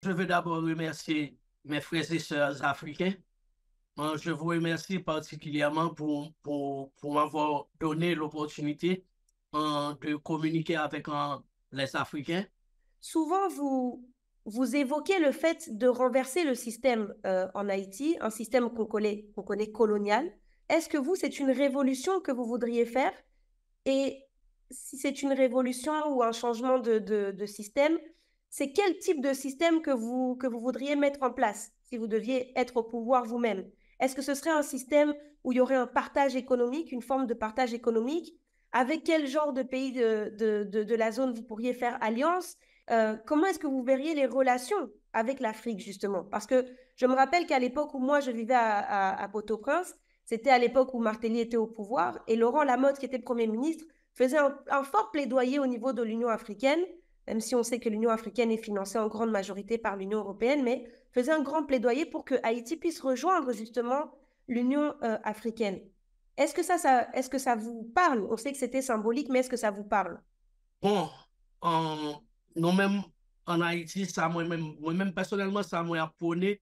Je veux d'abord remercier mes frères et sœurs africains. Je vous remercie particulièrement pour m'avoir donné l'opportunité de communiquer avec les Africains. Souvent, vous évoquez le fait de renverser le système en Haïti, un système qu'on connaît colonial. Est-ce que vous, c'est une révolution que vous voudriez faire? Et si c'est une révolution ou un changement de système, c'est quel type de système que vous voudriez mettre en place si vous deviez être au pouvoir vous-même? Est-ce que ce serait un système où il y aurait un partage économique, une forme de partage économique? Avec quel genre de pays de la zone vous pourriez faire alliance? Comment est-ce que vous verriez les relations avec l'Afrique, justement? Parce que je me rappelle qu'à l'époque où moi je vivais à Port-au-Prince, c'était à l'époque où Martelly était au pouvoir et Laurent Lamotte, qui était Premier ministre, faisait un fort plaidoyer au niveau de l'Union africaine, même si on sait que l'Union africaine est financée en grande majorité par l'Union européenne, mais faisait un grand plaidoyer pour que Haïti puisse rejoindre justement l'Union africaine. Est-ce que ça vous parle? On sait que c'était symbolique, mais est-ce que ça vous parle? Bon, nous-mêmes en Haïti, moi-même personnellement, ça m'a appris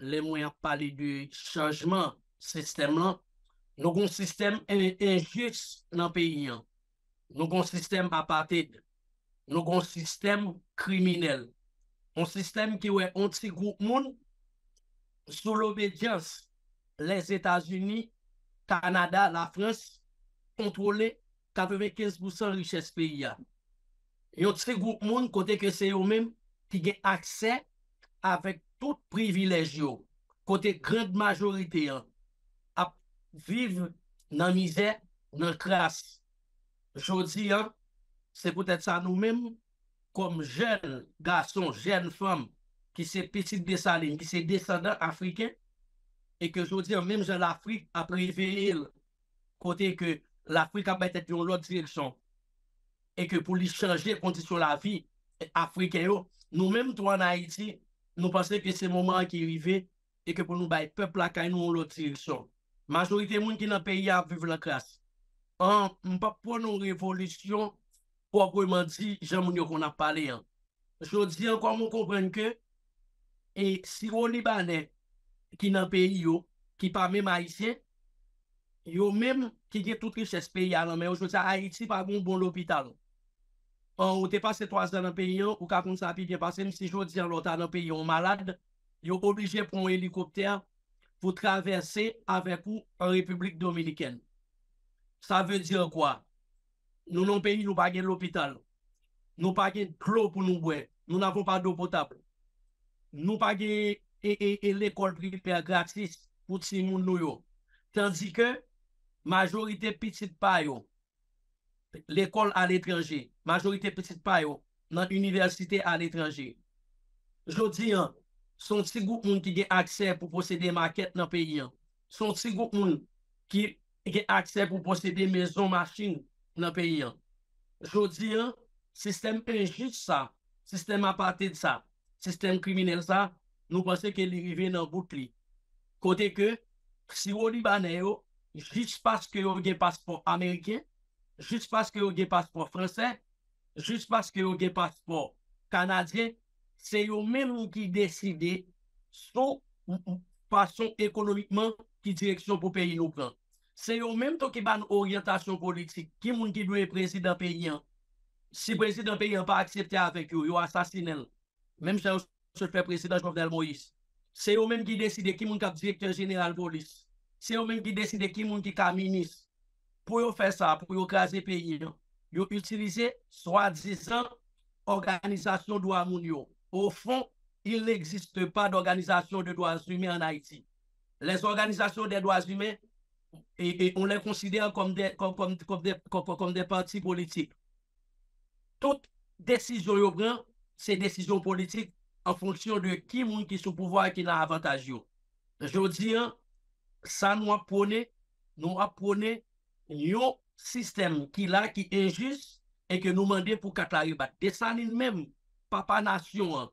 les moyens de parler de changement système là. Nous avons un système injuste dans le pays. Nous avons un système apartheid. Nous avons un système criminel. Un système qui est un petit groupe monde sous l'obédience. Les États-Unis, Canada, la France contrôlent 95% de richesse pays. Et un petit groupe monde côté que c'est eux-mêmes qui ont accès avec tout privilège yo. Côté grande majorité à vivre dans la misère, dans la crasse. Je dis, c'est peut-être ça nous-mêmes, comme jeunes garçons, jeunes femmes, qui sont petites Dessalines, qui sont descendants africains, et que je dis, même dans l'Afrique a préféré côté que l'Afrique a peut-être dans l'autre direction, et que pour lui changer les conditions de la vie africaine, nous-mêmes, toi en Haïti, nous pensons que c'est le moment qui est arrivé et que pour nous, le peuple a nous dans l'autre direction. La majorité des gens qui dans le pays a vivre la classe. On ne peut pas pour une révolution proprement dit, j'aime qu'on a parlé. Je dis encore, on comprend que et si les Libanais qui dans le pays, qui pas même haïtien, yo même qui ont toute richesse pays, mais aujourd'hui, Haïti pas un bon hôpital. Ou t'es passé 3 ans dans le pays, ou qu'à comme ça, puis bien passé, même si je dis l'autre dans le pays, on malade, ils sont obligés de prendre un hélicoptère pour traverser avec vous en République dominicaine. Ça veut dire quoi? Nous, dans le pays, nous n'avons pas l'hôpital. Nous n'avons pas de l'eau pour nous boire. Nous n'avons pas d'eau potable. Nous n'avons pas l'école primaire gratis pour tous les gens. Tandis que majorité petite pa yo, l'école à l'étranger, majorité petite pa yo, dans l'université à l'étranger. Je dis, son petit groupe qui a accès pour posséder maquettes dans le pays. Son petit groupe qui a accès pour posséder maisons, machines dans le pays. Je dis, système injuste ça, système apartheid ça, système criminel ça, nous pensons qu'il est arrivé dans le bout de côté que, si au Libanais, juste parce que vous avez un passeport américain, juste parce que vous avez un passeport français, juste parce que vous avez un passeport canadien, c'est eux-mêmes qui décident son façon économiquement qui direction pour pays nous prend. C'est eux-mêmes qui ont une orientation politique. Qui est qui doit être président pays? Si le président pays n'a pas accepté avec eux, ils ont assassiné. Même si je fais président Jovenel Moïse. C'est eux-mêmes qui décident qui est directeur général de police. C'est eux-mêmes qui décident qui est ministre. Pour faire ça, pour écraser le pays, ils utilisent soi-disant organisation de droits humains. Au fond, il n'existe pas d'organisation de droits humains en Haïti. Les organisations des droits humains, et on les considère comme des partis politiques. Toute décision qu'ils prennent, c'est décision politique en fonction de qui est sous pouvoir et qui a avantage. Je dis, ça nous apprenons un système qui est injuste et que nous demandons pour qu'Atlari batte. Dessalines même, papa nation,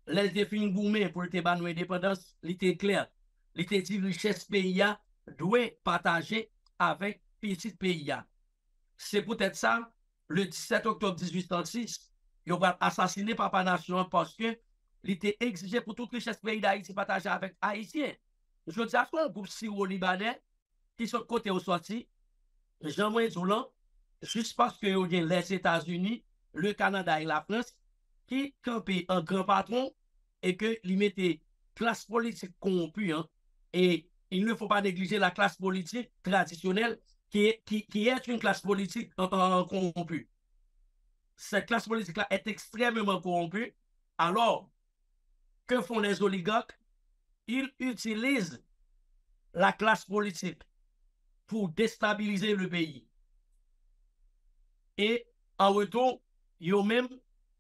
les défis gourmets pour te ban indépendance, l'été clair. L'été dit richesse pays doit partager avec petit pays. C'est peut-être ça, le 17 octobre 1836, ils ont assassiné papa nation parce que il était exigé pour toute richesse pays d'Haïti partager avec Haïtiens. Je dis à un groupe syro-libanais qui sont côté au sorti, Jean-Moïse Zoulan, juste parce que y a les États-Unis, le Canada et la France, qui campaient un grand patron et que ils mettaient classe politique corrompue, hein, et il ne faut pas négliger la classe politique traditionnelle qui est une classe politique corrompue. Cette classe politique-là est extrêmement corrompue. Alors, que font les oligarques? Ils utilisent la classe politique pour déstabiliser le pays. Et en retour, ils même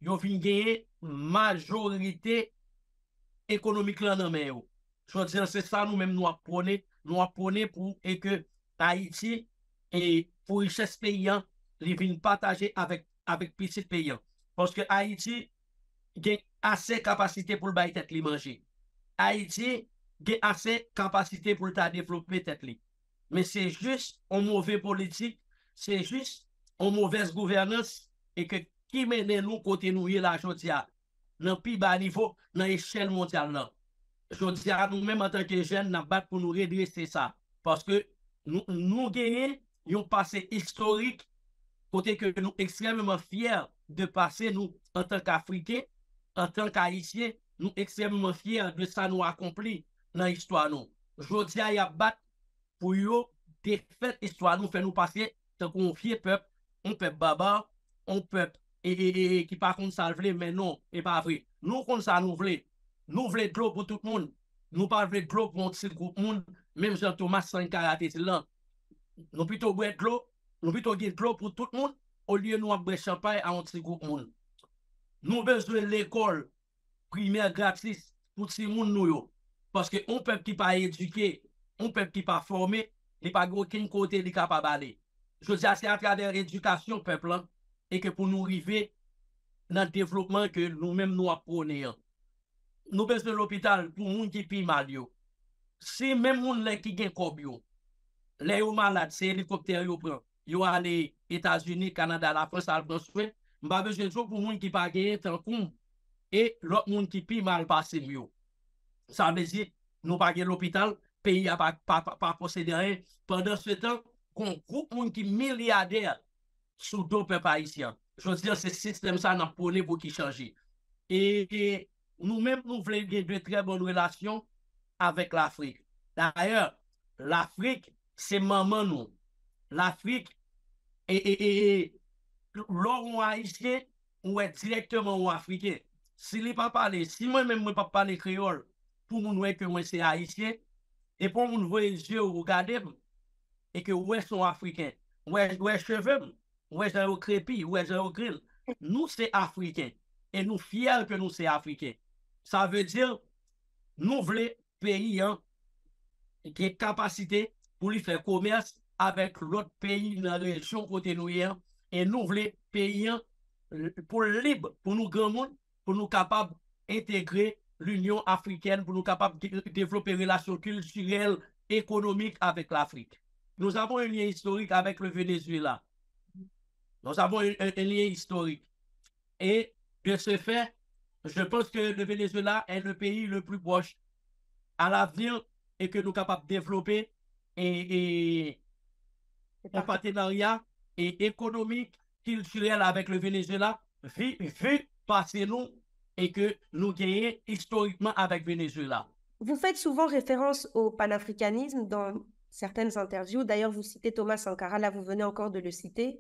ils viennent gagner majorité économique là dans main. Je veux dire, c'est ça nous-mêmes nous apprenons pour et que Haïti et pour richesse paysan, ils viennent partager avec petit paysan. Parce que Haïti a assez de capacité pour le bailler tête li manger. Haïti a assez de capacité pour le développer tête li. Mais c'est juste une mauvaise politique, c'est juste une mauvaise gouvernance et que qui mène nous côté nous là aujourd'hui dans plus bas niveau dans l'échelle mondiale là. Je dis à nous-mêmes en tant que jeunes, nous battons pour nous redresser ça. Parce que nous gagnons un passé historique, côté que nous extrêmement fiers de passer, nous, en tant qu'Africains, en tant qu'Haïtiens, nous extrêmement fiers de ça nous accompli dans l'histoire. Je dis à y a battre pour eux, défaite histoire nous fait nous passer tant qu'on fier peuple, un peuple baba, un peuple qui par contre ça le mais non, et pas vrai. Nous, comme ça, nous voulons de l'eau pour tout le monde. Nous pas de l'eau pour un petit groupe monde, même Jean-Thomas sans karaté, c'est là. Nous plutôt boire de l'eau, nous plutôt de l'eau pour tout le monde, au lieu de nous boire champagne à un petit groupe monde. Nous besoin de l'école primaire gratis pour tout le monde nous. Parce que un peuple qui pas éduqué, un peuple qui pas formé, il pas aucun côté il capable d'aller. Je dis c'est à travers l'éducation peuple là, et que pour nous arriver dans le développement que nous-mêmes nous apprenons. Nous besoin de l'hôpital pour les gens qui pient mal. Si même les gens qui gagnent comme yo, les gens malades, c'est hélicoptère yo prend. Yo aller États-Unis, Canada, la France, à prendre soin. M'pas besoin de pour les gens qui pas gagné tant qu'on et l'autre monde qui pient mal passé mieux. Ça veut dire nous pas gagner l'hôpital, pays a pas possédé rien. Pendant ce temps, qu'on groupe monde qui milliardaire sous deux peuples haïtiens. Je veux dire, ce système ça n'a pas pour qui changer. Et nous-mêmes, nous voulons de très bonnes relations avec l'Afrique. D'ailleurs, l'Afrique, c'est maman nous. L'Afrique, et l'homme haïtien, ou est directement africain. Si il pas parler, si moi-même ne pas parler créole, pour nous voir que moi c'est haïtien, et pour nous voir les yeux regarder, et que ouais sont africains, ouais cheveux, ouais j'ai au crépi, ouais j'ai au grill. Nous c'est africains. Et nous fiers que nous sommes africains. Ça veut dire, nous voulons pays hein, qui a capacité pour lui faire commerce avec l'autre pays dans la région côté nous et nous voulons pays hein, pour libre, pour nous grand monde, pour nous capables d'intégrer l'Union africaine, pour nous capables de développer des relations culturelles, économiques avec l'Afrique. Nous avons un lien historique avec le Venezuela. Nous avons un lien historique. Et de ce fait, je pense que le Venezuela est le pays le plus proche à l'avenir et que nous sommes capables de développer un partenariat économique, culturel avec le Venezuela, vu passer nous et que nous gagnons historiquement avec le Venezuela. Vous faites souvent référence au panafricanisme dans certaines interviews. D'ailleurs, vous citez Thomas Sankara, là vous venez encore de le citer,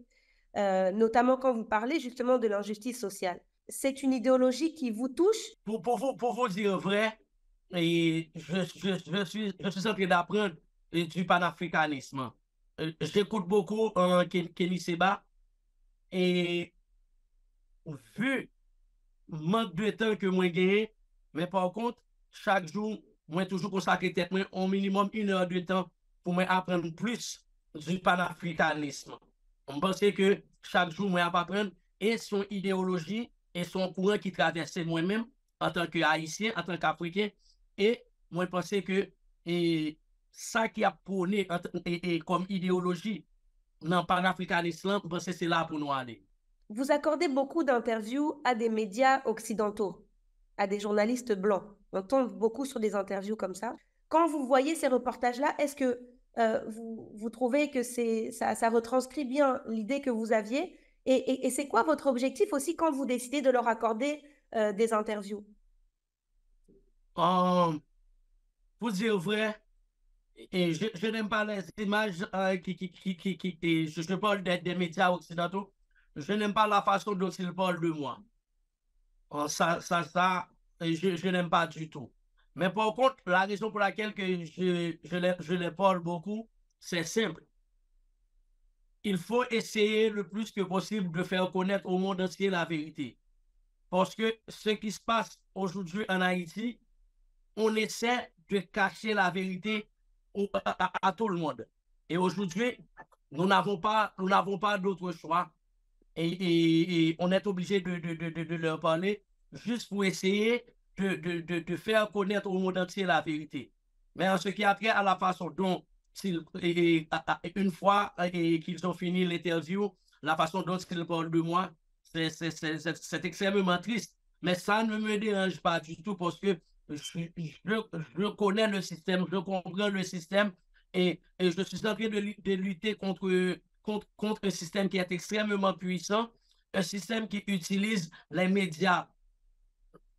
notamment quand vous parlez justement de l'injustice sociale. C'est une idéologie qui vous touche? Pour vous dire vrai, et je suis en train d'apprendre du panafricanisme. J'écoute beaucoup Kenny Seba et vu le manque de temps que moi j'ai, mais par contre, chaque jour, moi toujours consacré tête moi au minimum 1 heure de temps pour moi apprendre plus du panafricanisme. On pense que chaque jour, moi apprendre et son idéologie et son courant qui traverse moi-même en tant qu'Haïtien, en tant qu'Africain. Et moi, je pense que ça qui a prôné comme idéologie dans le panafricanisme, je pense que c'est là pour nous aller. Vous accordez beaucoup d'interviews à des médias occidentaux. à des journalistes blancs. On tombe beaucoup sur des interviews comme ça. Quand vous voyez ces reportages-là, est-ce que vous trouvez que ça retranscrit bien l'idée que vous aviez? Et c'est quoi votre objectif aussi quand vous décidez de leur accorder des interviews? Pour dire vrai, et je n'aime pas les images et je parle des médias occidentaux. Je n'aime pas la façon dont ils parlent de moi. Je n'aime pas du tout. Mais par contre, la raison pour laquelle que je les parle beaucoup, c'est simple. Il faut essayer le plus que possible de faire connaître au monde entier la vérité. Parce que ce qui se passe aujourd'hui en Haïti, on essaie de cacher la vérité à tout le monde. Et aujourd'hui, nous n'avons pas d'autre choix. Et on est obligé de leur parler juste pour essayer de faire connaître au monde entier la vérité. Mais en ce qui a trait à la façon dont, une fois qu'ils ont fini l'interview, la façon dont ils parlent de moi, c'est extrêmement triste. Mais ça ne me dérange pas du tout parce que je connais le système, je comprends le système et je suis en train de lutter contre un système qui est extrêmement puissant, un système qui utilise les médias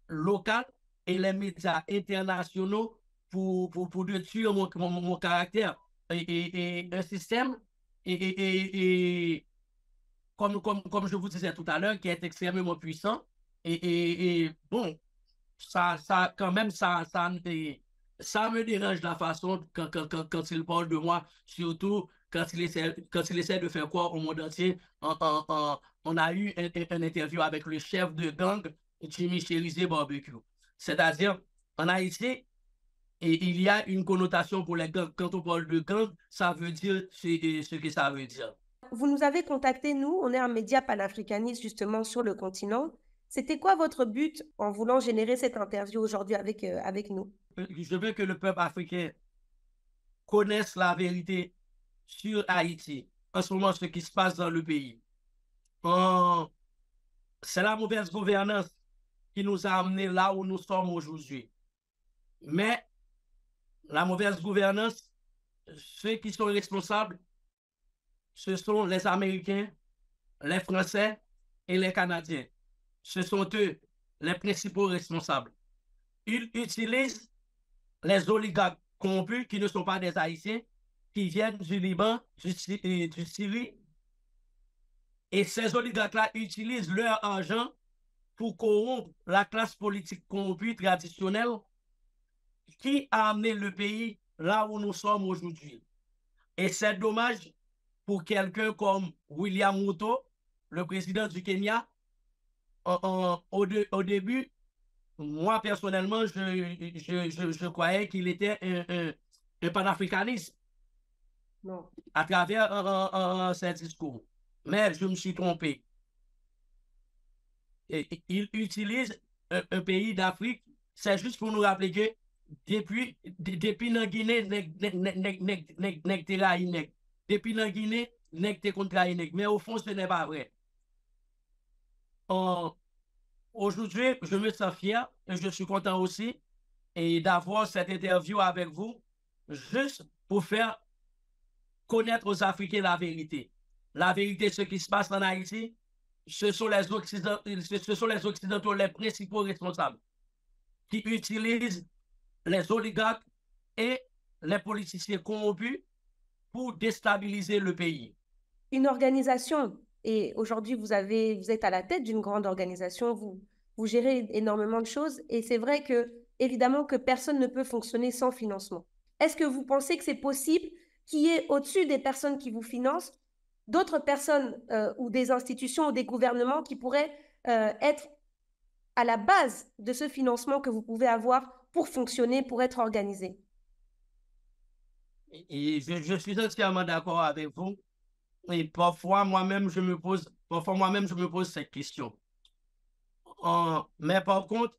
locaux et les médias internationaux pour détruire mon caractère. Et un système, comme je vous disais tout à l'heure, qui est extrêmement puissant. Et bon, quand même, ça me dérange la façon quand il parle de moi, surtout quand il essaie de faire quoi au monde entier. On a eu un interview avec le chef de gang, Jimmy Cherizé Barbecue. C'est-à-dire, en Haïti, il y a une connotation pour les gangs. Quand on parle de gang, ça veut dire ce que ça veut dire. Vous nous avez contacté, nous, on est un média panafricaniste justement sur le continent. C'était quoi votre but en voulant générer cette interview aujourd'hui avec nous? Je veux que le peuple africain connaisse la vérité sur Haïti, en ce moment, ce qui se passe dans le pays. C'est la mauvaise gouvernance qui nous a amenés là où nous sommes aujourd'hui. Mais la mauvaise gouvernance, ceux qui sont responsables, ce sont les Américains, les Français et les Canadiens. Ce sont eux les principaux responsables. Ils utilisent les oligarques corrompus qui ne sont pas des Haïtiens, qui viennent du Liban, du Syrie. Et ces oligarques-là utilisent leur argent pour corrompre la classe politique corrompue traditionnelle qui a amené le pays là où nous sommes aujourd'hui. Et c'est dommage pour quelqu'un comme William Ruto, le président du Kenya. Au début, moi personnellement, je croyais qu'il était un panafricaniste. Non. À travers ses discours. Mais je me suis trompé. Il utilise un pays d'Afrique, c'est juste pour nous rappeler que depuis la Guinée, depuis la Guinée, mais au fond, ce n'est pas vrai. Aujourd'hui, je me sens fier et je suis content aussi et d'avoir cette interview avec vous, juste pour faire connaître aux Africains la vérité. La vérité, ce qui se passe en Haïti, ce sont les Occidentaux les principaux responsables qui utilisent les oligarques et les politiciens corrompus pour déstabiliser le pays. Une organisation, et aujourd'hui vous êtes à la tête d'une grande organisation, vous gérez énormément de choses, et c'est vrai que, évidemment, que personne ne peut fonctionner sans financement. Est-ce que vous pensez que c'est possible qu'il y ait au-dessus des personnes qui vous financent, d'autres personnes ou des institutions ou des gouvernements qui pourraient être à la base de ce financement que vous pouvez avoir pour fonctionner, pour être organisé? Et je suis entièrement d'accord avec vous. Et parfois, moi-même, je me pose cette question. Mais par contre,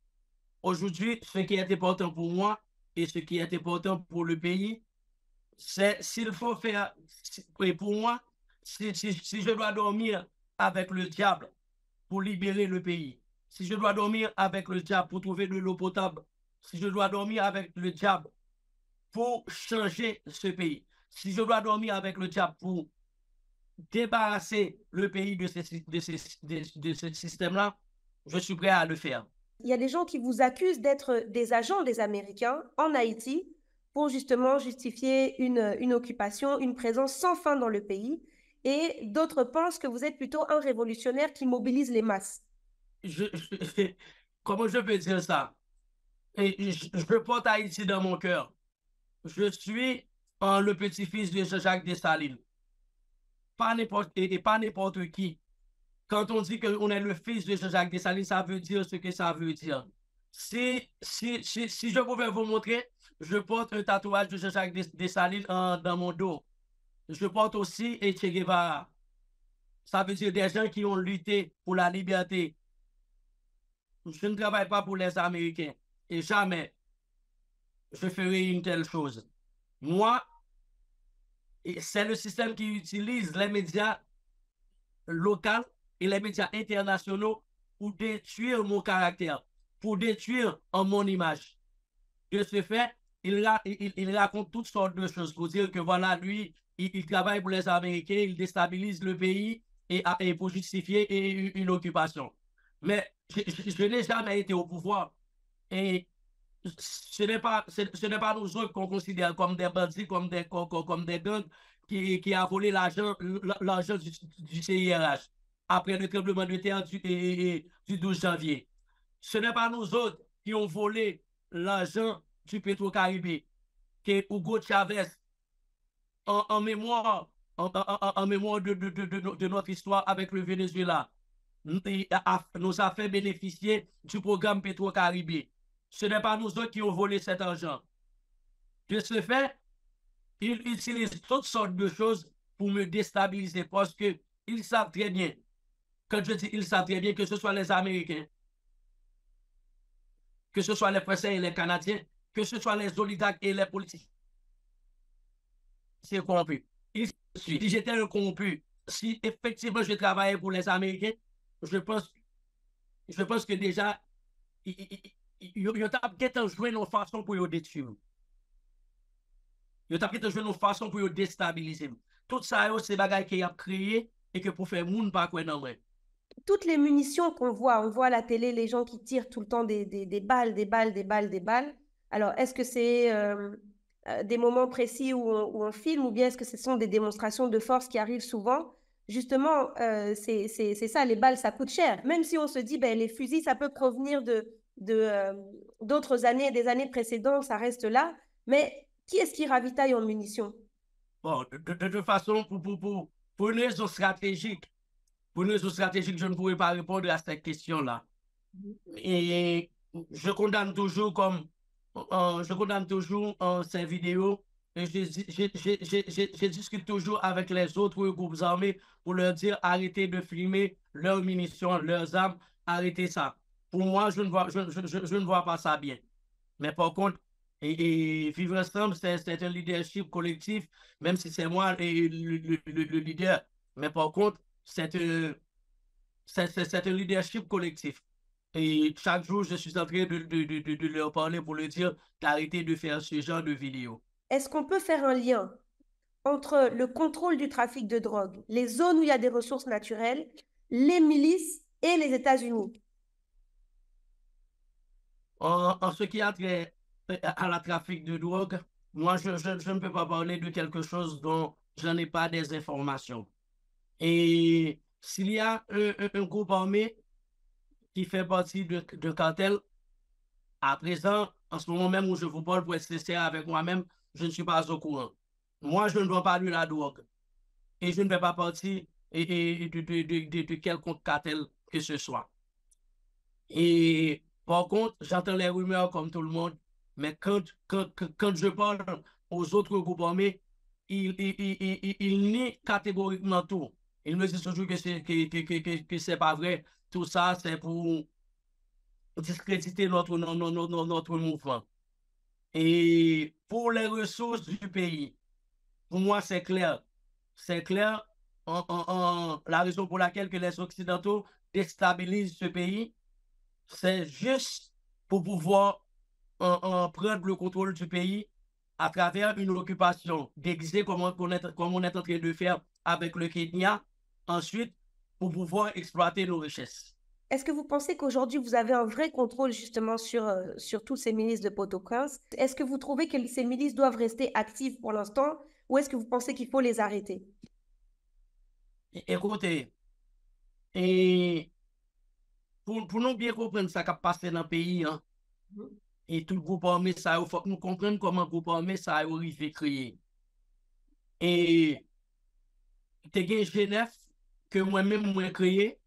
aujourd'hui, ce qui est important pour moi et ce qui est important pour le pays, c'est s'il faut faire, et pour moi, si je dois dormir avec le diable pour libérer le pays, si je dois dormir avec le diable pour trouver de l'eau potable, si je dois dormir avec le diable pour changer ce pays, si je dois dormir avec le diable pour débarrasser le pays de ce système-là, je suis prêt à le faire. Il y a des gens qui vous accusent d'être des agents des Américains en Haïti pour justement justifier une occupation, une présence sans fin dans le pays. Et d'autres pensent que vous êtes plutôt un révolutionnaire qui mobilise les masses. Comment je peux dire ça? Et je porte Haïti dans mon cœur. Je suis le petit-fils de Jean-Jacques Dessalines. Pas n'importe qui. Quand on dit qu'on est le fils de Jean-Jacques Dessalines, ça veut dire ce que ça veut dire. Si je pouvais vous montrer, je porte un tatouage de Jean-Jacques Dessalines dans mon dos. Je porte aussi Che Guevara. Ça veut dire des gens qui ont lutté pour la liberté. Je ne travaille pas pour les Américains. Et jamais je ferai une telle chose. Moi, c'est le système qui utilise les médias locaux et les médias internationaux pour détruire mon caractère, pour détruire mon image. De ce fait, il raconte toutes sortes de choses pour dire que voilà, lui, il travaille pour les Américains, il déstabilise le pays et pour justifier une occupation. Mais je n'ai jamais été au pouvoir et ce n'est pas nous autres qu'on considère comme des bandits, comme des gangs qui a volé l'argent du CIRH après le tremblement de terre du 12 janvier. Ce n'est pas nous autres qui ont volé l'argent du Petro-Caribé, que Hugo Chavez, en mémoire, en mémoire de notre histoire avec le Venezuela, nous a fait bénéficier du programme Petro-Caribé. Ce n'est pas nous autres qui ont volé cet argent. De ce fait, ils utilisent toutes sortes de choses pour me déstabiliser parce qu'ils savent très bien, quand je dis ils savent très bien, que ce soit les Américains, que ce soit les Français et les Canadiens, que ce soit les oligarques et les politiciens corrompus. Si j'étais un corrompu, si effectivement je travaillais pour les Américains, je pense, je pense que déjà, il y a peut-être joué une façon pour le détruire. Il y a peut-être joué une façon pour le déstabiliser. Tout ça, c'est des bagages qu'il a créé et que pour faire monde pas quoi dans vrai. Toutes les munitions qu'on voit, on voit à la télé les gens qui tirent tout le temps des balles, des balles, des balles, des balles. Alors, est-ce que c'est des moments précis où on filme ou bien est-ce que ce sont des démonstrations de force qui arrivent souvent? Justement, c'est ça, les balles, ça coûte cher. Même si on se dit, ben, les fusils, ça peut provenir d'autres années, des années précédentes, ça reste là. Mais qui est-ce qui ravitaille en munitions? Bon, de toute façon, pour une raison stratégique, je ne pourrais pas répondre à cette question-là. Et je condamne toujours ces vidéos et je discute toujours avec les autres groupes armés pour leur dire arrêtez de filmer leurs munitions, leurs armes, arrêtez ça. Pour moi, je ne vois pas ça bien. Mais par contre, vivre ensemble, c'est un leadership collectif, même si c'est moi le leader. Mais par contre, c'est un leadership collectif. Et chaque jour, je suis en train de leur parler pour leur dire d'arrêter de faire ce genre de vidéos. Est-ce qu'on peut faire un lien entre le contrôle du trafic de drogue, les zones où il y a des ressources naturelles, les milices et les États-Unis? En ce qui a trait à la trafic de drogue, moi, je ne peux pas parler de quelque chose dont je n'ai pas des informations. Et s'il y a un groupe armé qui fait partie de cartel, à présent, en ce moment même où je vous parle pour être sincère avec moi-même, je ne suis pas au courant. Moi, je ne dois pas de la drogue. Et je ne fais pas partie de quelconque cartel que ce soit. Et par contre, j'entends les rumeurs comme tout le monde, mais quand je parle aux autres groupes armés, ils nient catégoriquement tout. Ils me disent toujours que c'est pas vrai. Tout ça, c'est pour discréditer notre mouvement. Et pour les ressources du pays, pour moi, c'est clair. C'est clair la raison pour laquelle que les Occidentaux déstabilisent ce pays, c'est juste pour pouvoir prendre le contrôle du pays à travers une occupation déguisée comme on est en train de faire avec le Kenya, ensuite pour pouvoir exploiter nos richesses. Est-ce que vous pensez qu'aujourd'hui, vous avez un vrai contrôle justement sur tous ces milices de Port-au-Prince? Est-ce que vous trouvez que ces milices doivent rester actives pour l'instant ou est-ce que vous pensez qu'il faut les arrêter? Écoutez, et pour nous bien comprendre ça qui a passé dans le pays, hein, et tout le groupe armé, ça, il faut que nous comprenions comment le groupe armé, ça a arrivé créer. Et te gen Genève que moi-même moi créé,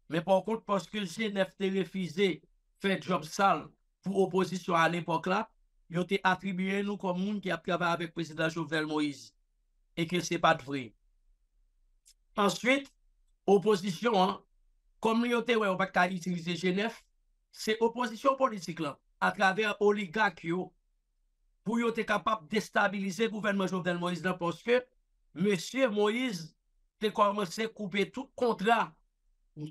mais par contre, parce que Genève te refusé faire job sale pour opposition à l'époque là, ils ont attribué nous comme monde qui a travaillé avec le président Jovenel Moïse. Et que c'est pas de vrai. Ensuite, opposition, hein, comme nous avons ouais, on va pas utiliser Genève, c'est opposition politique là, à travers oligarques pour être capable de déstabiliser le gouvernement Jovenel Moïse là, parce que M. Moïse a commencé à couper tout contrat,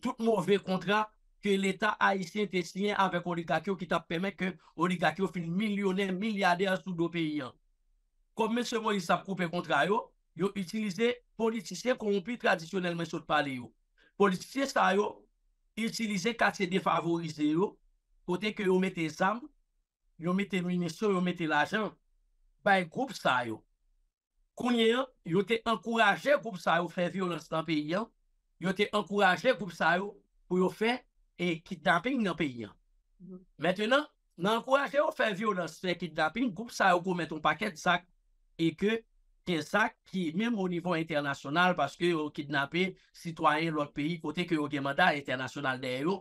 tout mauvais contrat que l'État haïtien a signé avec oligarques qui t'a permis que oligarques finissent millionnaires, milliardaires sous deux pays. Hein. Comme M. Moïse a coupé contrat, ils ont utilisé politiciens corrompus traditionnellement sur le palais. Politiciens, ça, utilisé quartier défavorisé, côté que ils mettent les armes, ils mettent les munitions, ils mettent l'argent, par groupe ça, ils ont encouragé le groupe ça à faire violence dans le pays. Ils ont encouragé le groupe ça pour faire et kidnapping dans le pays. Maintenant, nous encourageons à faire violence, faire kidnapping, le groupe ça a mettre un paquet de sacs et que des sacs qui, même au niveau international, parce que ont kidnappé citoyens de l'autre pays, côté que ont un mandat international derrière.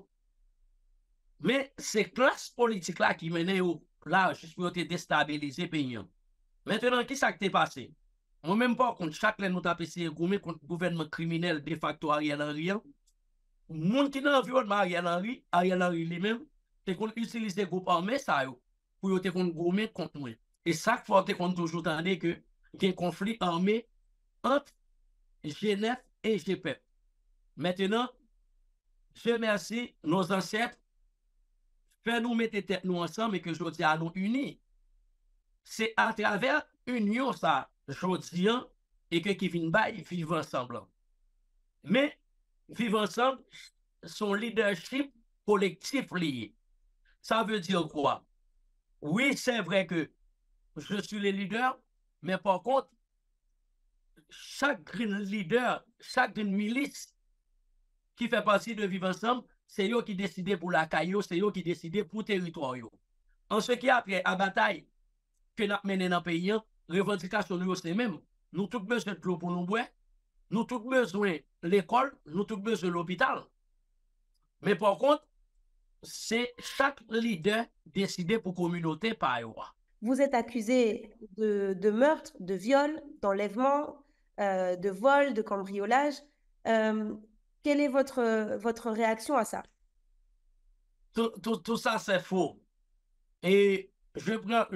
Mais c'est classe politique là qui menait là, juste pour déstabiliser le pays. Maintenant, qui ça qui est passé? Moi-même, pas contre chaque nous avons essayé de contre le gouvernement criminel de facto Ariel Henry. Les gens qui dans l'environnement Ariel Henry lui-même, c'est qu'on utilise les groupes armés ça, pour te gommer contre nous. Et ça, il faut toujours entendre que il y a un conflit armé entre Genève et GPEP. Maintenant, je remercie nos ancêtres, faire nous mettre tête nous ensemble et que je dis à nous unis. C'est à travers union ça, je dis, et que qui viennent vivre ensemble. Mais vivre ensemble, son leadership collectif lié. Ça veut dire quoi? Oui, c'est vrai que je suis le leader, mais par contre, chaque leader, chaque milice qui fait partie de Vivre Ensemble, c'est eux qui décident pour la caillou, c'est eux qui décident pour le territoire. En ce qui a après la bataille que nous menons dans le pays, revendication nous c'est même. Nous tous besoin de l'eau pour nous boire, nous tous besoin de l'école, nous tous besoin de l'hôpital. Mais par contre, c'est chaque leader décidé pour la communauté par eux. Vous êtes accusé de meurtre, de viol, d'enlèvement, de vol, de cambriolage. Quelle est votre réaction à ça? Tout ça, c'est faux. Et je prends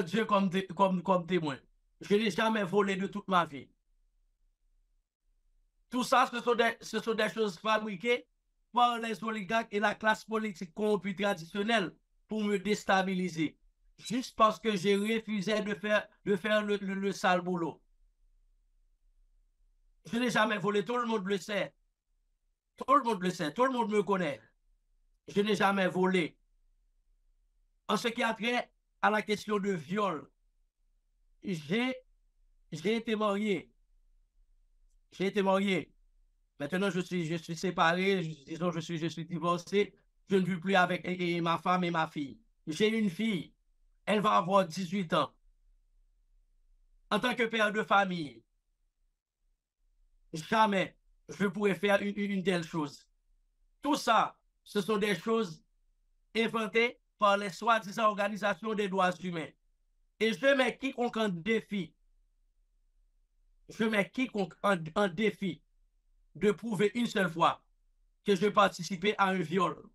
Dieu comme témoin. Je n'ai jamais volé de toute ma vie. Tout ça, ce sont des choses fabriquées par les oligarques et la classe politique corrompue traditionnelle pour me déstabiliser. Juste parce que j'ai refusé de faire le sale boulot. Je n'ai jamais volé, tout le monde le sait. Tout le monde le sait, tout le monde me connaît. Je n'ai jamais volé. En ce qui a trait à la question de viol, j'ai été marié. J'ai été marié. Maintenant, je suis séparé, disons, je suis divorcé. Je ne vis plus avec ma femme et ma fille. J'ai une fille. Elle va avoir 18 ans. En tant que père de famille, jamais je pourrais faire une telle chose. Tout ça, ce sont des choses inventées par les soi-disant organisations des droits humains. Et je mets quiconque en défi, en défi de prouver une seule fois que je participais à un viol.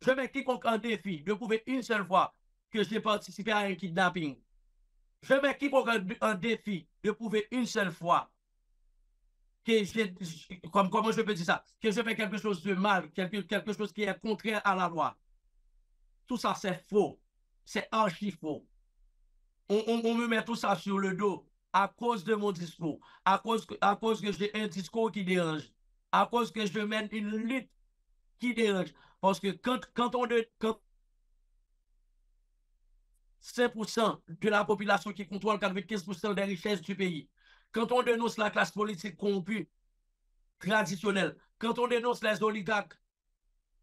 Je mets quiconque en défi de prouver une seule fois que j'ai participé à un kidnapping. Je mets quiconque en défi de prouver une seule fois comment je peux dire ça, que je fais quelque chose de mal, quelque chose qui est contraire à la loi. Tout ça, c'est faux. C'est archi faux. On me met tout ça sur le dos à cause de mon discours, à cause que j'ai un discours qui dérange, à cause que je mène une lutte qui dérange. Parce que quand 5% de la population qui contrôle 95% des richesses du pays, quand on dénonce la classe politique corrompue, traditionnelle, quand on dénonce les oligarques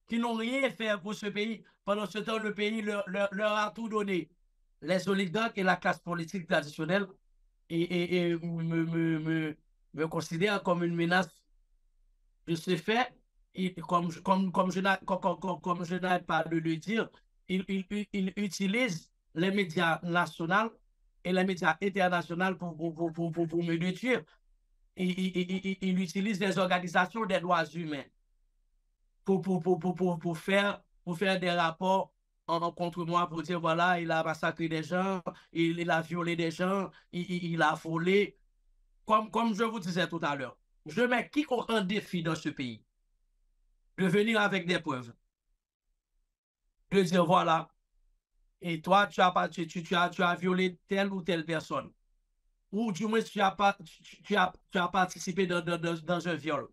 qui n'ont rien fait pour ce pays, pendant ce temps, le pays leur a tout donné. Les oligarques et la classe politique traditionnelle et me considèrent comme une menace de ce fait. Et comme je n'arrête pas de le dire, ils utilisent les médias nationaux et les médias internationaux pour me détruire. Il utilise les organisations des droits humains pour faire des rapports contre moi, pour dire voilà, il a massacré des gens, il a violé des gens, il a volé. Comme je vous disais tout à l'heure, je mets quiconque en défi dans ce pays de venir avec des preuves, de dire voilà, et toi, tu as violé telle ou telle personne, ou du moins tu as participé dans un viol.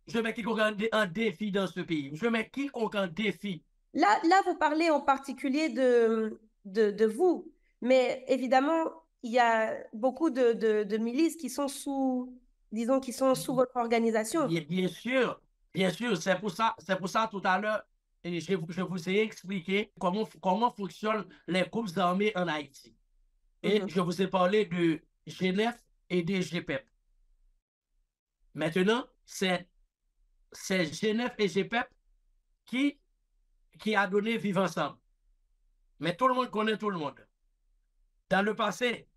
Je mets quiconque en défi dans ce pays. Je mets quiconque en défi. Là, vous parlez en particulier de vous, mais évidemment, il y a beaucoup de milices qui sont sous, disons, qui sont sous votre organisation. Bien sûr, c'est pour ça tout à l'heure, et je vous ai expliqué comment fonctionnent les groupes armés en Haïti. Et je vous ai parlé de Genève et de GPEP. Maintenant, c'est Genève et GPEP qui a donné Vivre Ensemble. Mais tout le monde connaît tout le monde. Dans le passé,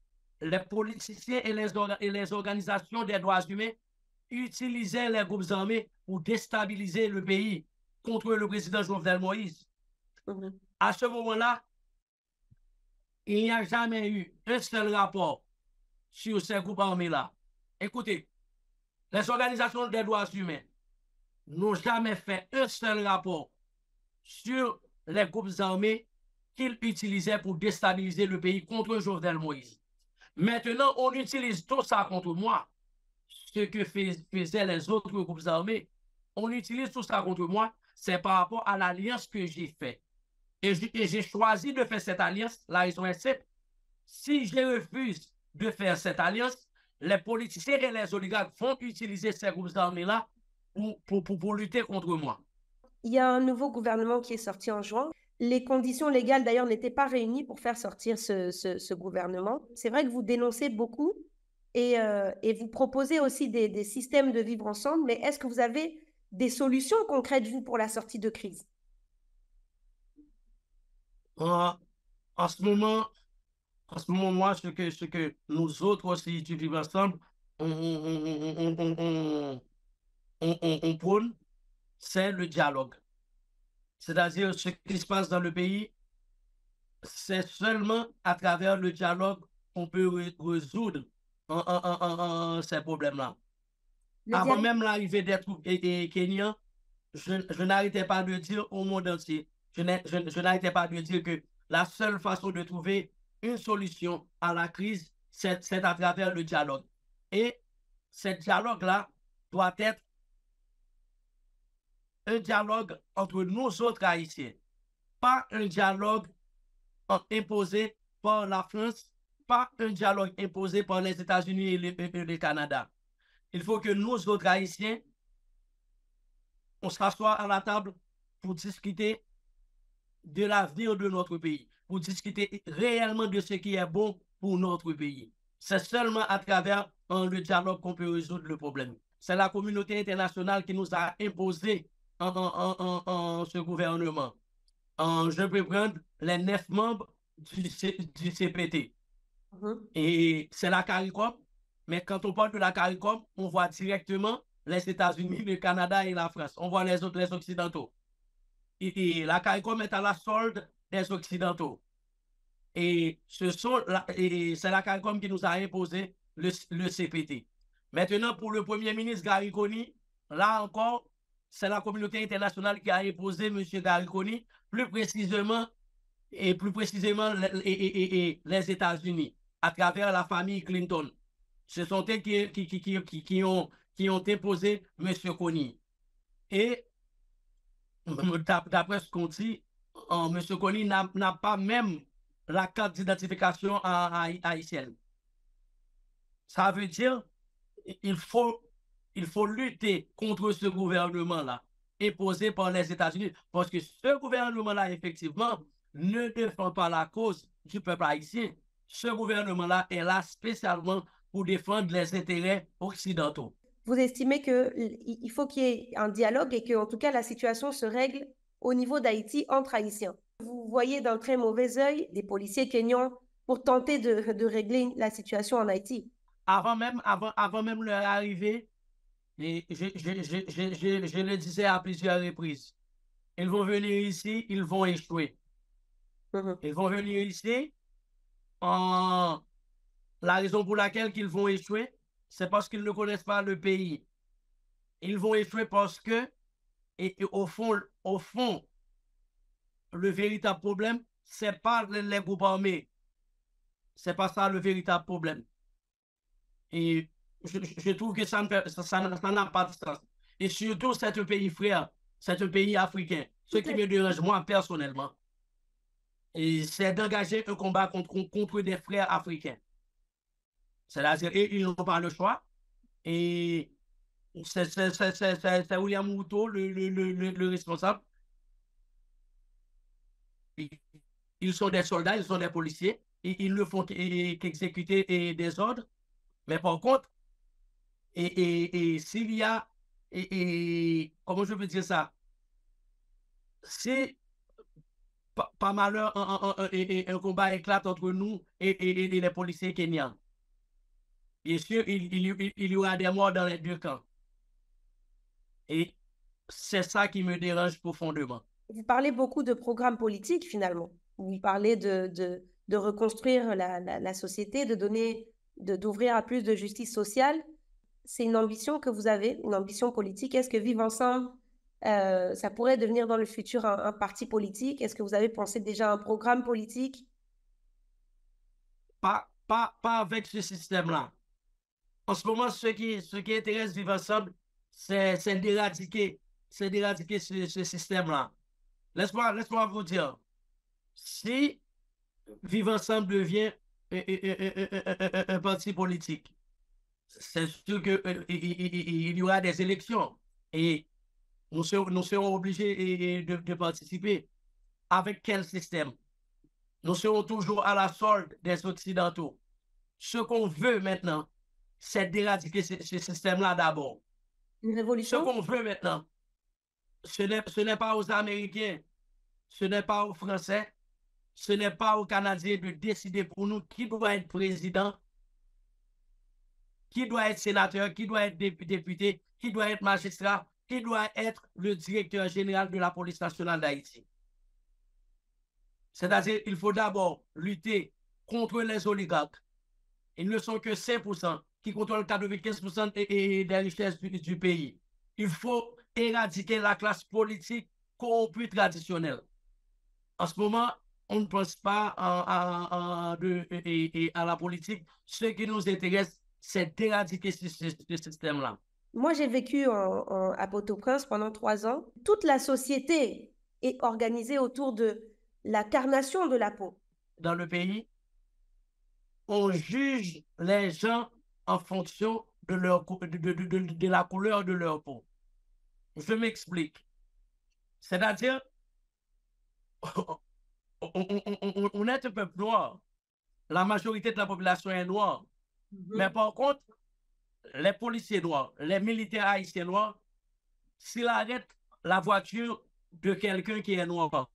les politiciens et les organisations des droits humains utilisaient les groupes armés pour déstabiliser le pays contre le président Jovenel Moïse. À ce moment-là, il n'y a jamais eu un seul rapport sur ces groupes armés-là. Écoutez, les organisations des droits humains n'ont jamais fait un seul rapport sur les groupes armés qu'ils utilisaient pour déstabiliser le pays contre Jovenel Moïse. Maintenant, on utilise tout ça contre moi, ce que faisaient les autres groupes armés. On utilise tout ça contre moi, c'est par rapport à l'alliance que j'ai faite. Et j'ai choisi de faire cette alliance. La raison est simple. Si je refuse de faire cette alliance, les politiciens et les oligarques vont utiliser ces groupes armés-là pour lutter contre moi. Il y a un nouveau gouvernement qui est sorti en juin. Les conditions légales, d'ailleurs, n'étaient pas réunies pour faire sortir ce gouvernement. C'est vrai que vous dénoncez beaucoup et vous proposez aussi des systèmes de vivre ensemble, mais est-ce que vous avez des solutions concrètes, vous, pour la sortie de crise? En ce moment, moi, ce que nous autres aussi du Vivre Ensemble, on prône, c'est le dialogue. C'est-à-dire, ce qui se passe dans le pays, c'est seulement à travers le dialogue qu'on peut résoudre ces problèmes-là. Avant même l'arrivée des troupes kenyans, je n'arrêtais pas de dire au monde entier, je n'arrêtais pas de dire que la seule façon de trouver une solution à la crise, c'est à travers le dialogue. Et ce dialogue-là doit être un dialogue entre nous autres Haïtiens, pas un dialogue imposé par la France, pas un dialogue imposé par les États-Unis et le Canada. Il faut que nous autres Haïtiens, on s'assoie à la table pour discuter de l'avenir de notre pays, pour discuter réellement de ce qui est bon pour notre pays. C'est seulement à travers le dialogue qu'on peut résoudre le problème. C'est la communauté internationale qui nous a imposé ce gouvernement. Je peux prendre les 9 membres du CPT. Et c'est la CARICOM, mais quand on parle de la CARICOM, on voit directement les États-Unis, le Canada et la France. On voit les autres, les Occidentaux. Et la CARICOM est à la solde des Occidentaux. Et c'est la CARICOM qui nous a imposé le CPT. Maintenant, pour le Premier ministre Gary Coney, là encore, c'est la communauté internationale qui a imposé M. Gary Coney, plus précisément les États-Unis, à travers la famille Clinton. Ce sont eux qui ont imposé M. Coney. Et d'après ce qu'on dit, M. Coney n'a pas même la carte d'identification haïtienne. Ça veut dire il faut, il faut lutter contre ce gouvernement-là imposé par les États-Unis parce que ce gouvernement-là, effectivement, ne défend pas la cause du peuple haïtien. Ce gouvernement-là est là spécialement pour défendre les intérêts occidentaux. Vous estimez qu'il faut qu'il y ait un dialogue et qu'en tout cas la situation se règle au niveau d'Haïti entre Haïtiens. Vous voyez d'un très mauvais œil des policiers kényans pour tenter de régler la situation en Haïti. Avant même leur arrivée, et je le disais à plusieurs reprises, ils vont venir ici, ils vont échouer. Ils vont venir ici, la raison pour laquelle ils vont échouer, c'est parce qu'ils ne connaissent pas le pays. Ils vont échouer parce que, et au fond, le véritable problème, c'est pas les groupes armés. C'est pas ça le véritable problème. Et je trouve que ça n'a pas de sens. Et surtout, c'est un pays frère, c'est un pays africain. Ce qui me dérange, moi, personnellement, c'est d'engager un combat contre des frères africains. C'est-à-dire, ils n'ont pas le choix. Et c'est William Ruto, le responsable. Ils sont des soldats, ils sont des policiers. Et ils ne font qu'exécuter des ordres. Mais par contre, s'il y a, comment je peux dire ça, si par malheur un combat éclate entre nous et les policiers kenyans, bien sûr, il y aura des morts dans les deux camps. Et c'est ça qui me dérange profondément. Vous parlez beaucoup de programmes politiques finalement. Vous parlez de reconstruire la société, d'ouvrir à plus de justice sociale. C'est une ambition que vous avez, une ambition politique. Est-ce que Vivre Ensemble, ça pourrait devenir dans le futur un parti politique? Est-ce que vous avez pensé déjà à un programme politique? Pas avec ce système-là. En ce moment, ce qui intéresse Vivre Ensemble, c'est d'éradiquer ce système-là. Laisse-moi vous dire, si Vivre Ensemble devient un parti politique, c'est sûr qu'il y aura des élections et nous serons obligés de participer. Avec quel système? Nous serons toujours à la solde des Occidentaux. Ce qu'on veut maintenant, c'est d'éradiquer ce système-là d'abord. Une révolution? Ce qu'on veut maintenant, ce n'est pas aux Américains, ce n'est pas aux Français, ce n'est pas aux Canadiens de décider pour nous qui doit être président, qui doit être sénateur, qui doit être député, qui doit être magistrat, qui doit être le directeur général de la police nationale d'Haïti. C'est-à-dire qu'il faut d'abord lutter contre les oligarques. Ils ne sont que 5% qui contrôlent 95% des richesses du pays. Il faut éradiquer la classe politique corrompue traditionnelle. En ce moment, on ne pense pas à la politique. Ce qui nous intéresse, c'est d'éradiquer ce système-là. Moi, j'ai vécu à Port-au-Prince pendant 3 ans. Toute la société est organisée autour de la carnation de la peau. Dans le pays, on juge les gens en fonction de la couleur de leur peau. Je m'explique. C'est-à-dire, on est un peuple noir. La majorité de la population est noire. Mais par contre, les policiers noirs, les militaires haïtiens noirs, s'ils arrêtent la voiture de quelqu'un qui est noir,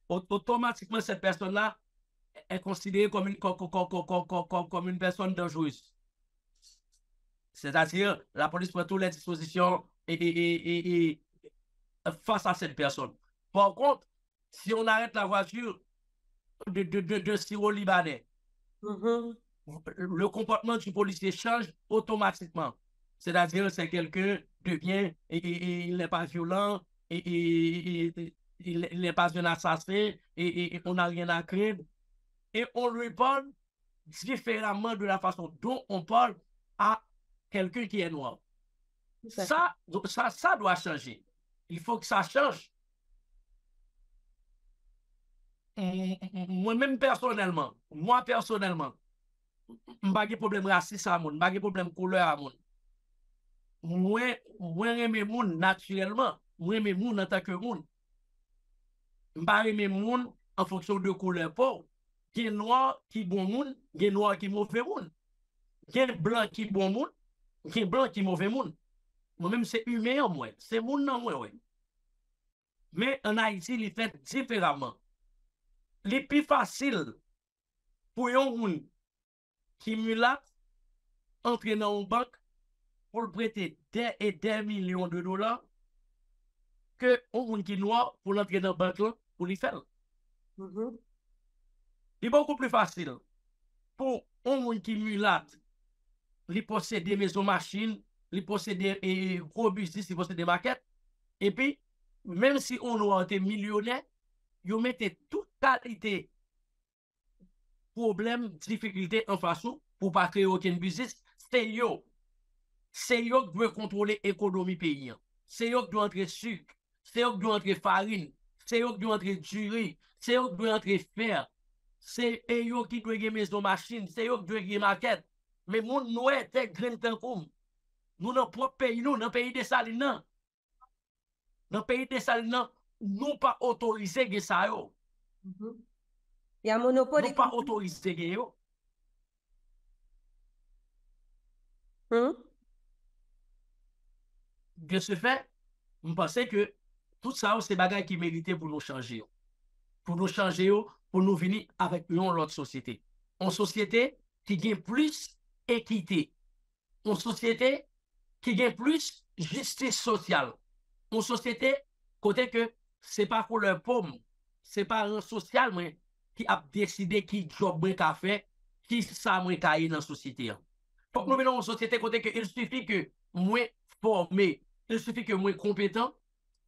automatiquement, cette personne-là est considérée comme une personne dangereuse. C'est-à-dire, la police prend toutes les dispositions face à cette personne. Par contre, si on arrête la voiture de Syro-Libanais, le comportement du policier change automatiquement. C'est-à-dire, c'est quelqu'un de bien et il n'est pas violent et il n'est pas un assassin et on n'a rien à craindre. Et on lui parle différemment de la façon dont on parle à quelqu'un qui est noir. Ça doit changer. Il faut que ça change. Moi-même personnellement, je n'ai pas de problème raciste à mon, pas de problème couleur à mon. Moi, j'aime moun naturellement, moi, j'aime moun en tant que moun. Je pas aimer moun en fonction de couleur peau. Gen noir qui bon moun, gen noir qui mauvais moun. Gen blanc qui bon moun, gen blanc qui mauvais moun. Moi-même, c'est humain en moi. C'est moun en moi, ouais. Mais en Haïti, il fait différemment. Les plus facile pour un moun qui mulâtre entrer dans une banque pour prêter des et des millions de dollars que un moun qui noir pour entrer dans la banque pour lui faire. C'est beaucoup plus facile pour un moun qui mulâtre, il possède des maisons machines, il possède des gros business, il possède des maquettes. Et puis, même si on noir était millionnaire, il mettait toute qualité, problème, difficulté en façon pour pas créer aucun business. C'est yo qui doit contrôler l'économie pays. C'est eux qui doit entrer sucre, c'est eux qui doit entrer farine, c'est eux qui doit entrer du riz, c'est eux qui doit entrer fer, c'est eux qui doit gagner maison machine, c'est eux qui doit gagner maquette. Mais mon noir est grand temps comme nous dans propre pays, nous dans le pays des salines, dans le pays des salines, nous pas autorisé que ça yo. Il y a un monopole. Nous pas autorisé que yo. De ce fait, je pense que tout ça, c'est des bagages qui méritent pour nous changer. Pour nous changer, pour nous venir avec une autre société. Une société qui gagne plus équité. Une société qui gagne plus justice sociale. Une société côté que c'est pas pour leur pomme, c'est pas un social mais qui a décidé qui job moi qu'a fait, qui ça moi qu'a dans la société. Faut que nous venons une société côté que il suffit que moi formé, il suffit que moi compétent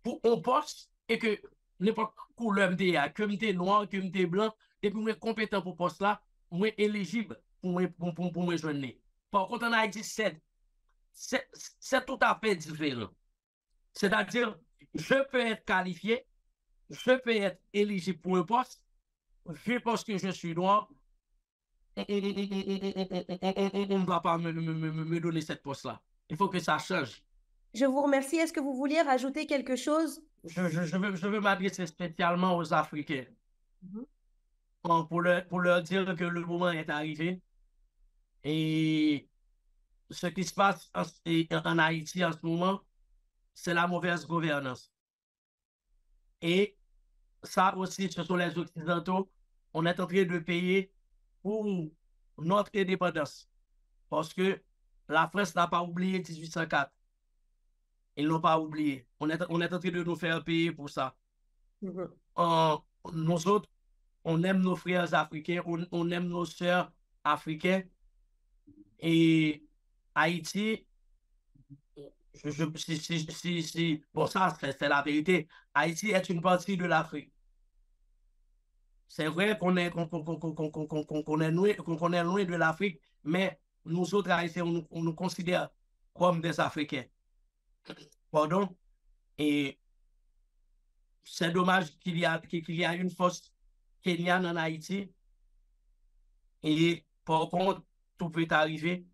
pour un poste et que n'importe couleur me que me noir, que me blanc, depuis moi compétent pour poste là, moi éligible pour moi joindre. Par contre en Haïti c'est tout à fait différent. C'est-à-dire je peux être qualifié, je peux être éligible pour un poste, vu parce que je suis noir, on ne va pas me donner cette poste-là. Il faut que ça change. Je vous remercie. Est-ce que vous vouliez rajouter quelque chose? Je veux m'adresser spécialement aux Africains. Pour leur dire que le moment est arrivé. Et ce qui se passe en Haïti en ce moment, c'est la mauvaise gouvernance. Et ça aussi, ce sont les Occidentaux. On est en train de payer pour notre indépendance. Parce que la France n'a pas oublié 1804. Ils n'ont pas oublié. On est en train de nous faire payer pour ça. Nous autres, on aime nos frères africains, on aime nos sœurs africaines. Et Haïti, bon, ça, c'est la vérité. Haïti est une partie de l'Afrique. C'est vrai qu'on est loin de l'Afrique, mais nous autres Haïtiens, on nous considère comme des Africains. Pardon? Et c'est dommage qu'il y a une force kenyane en Haïti. Et par contre, tout peut arriver.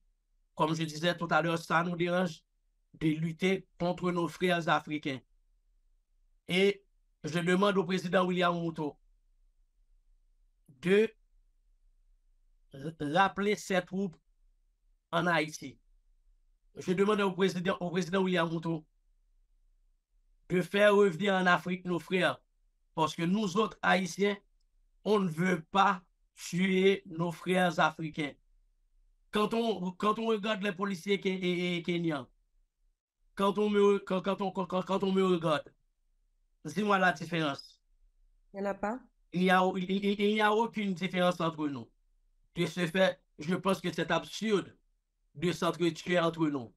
Comme je disais tout à l'heure, ça nous dérange de lutter contre nos frères africains. Et je demande au président William Ruto de rappeler ses troupes en Haïti. Je demande au président William Ruto de faire revenir en Afrique nos frères. Parce que nous autres Haïtiens, on ne veut pas tuer nos frères africains. Quand on regarde les policiers kenyans, quand on me regarde, dis-moi la différence. Il n'y en a pas? Il n'y a aucune différence entre nous. De ce fait, je pense que c'est absurde de s'entretuer entre nous.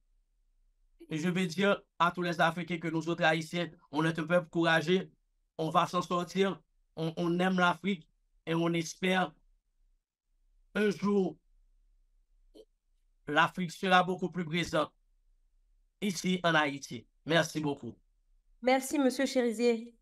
Je veux dire à tous les Africains que nous autres Haïtiens, on est un peuple courageux, on va s'en sortir, on aime l'Afrique et on espère un jour l'Afrique sera beaucoup plus présente ici en Haïti. Merci beaucoup. Merci, Monsieur Chérizier.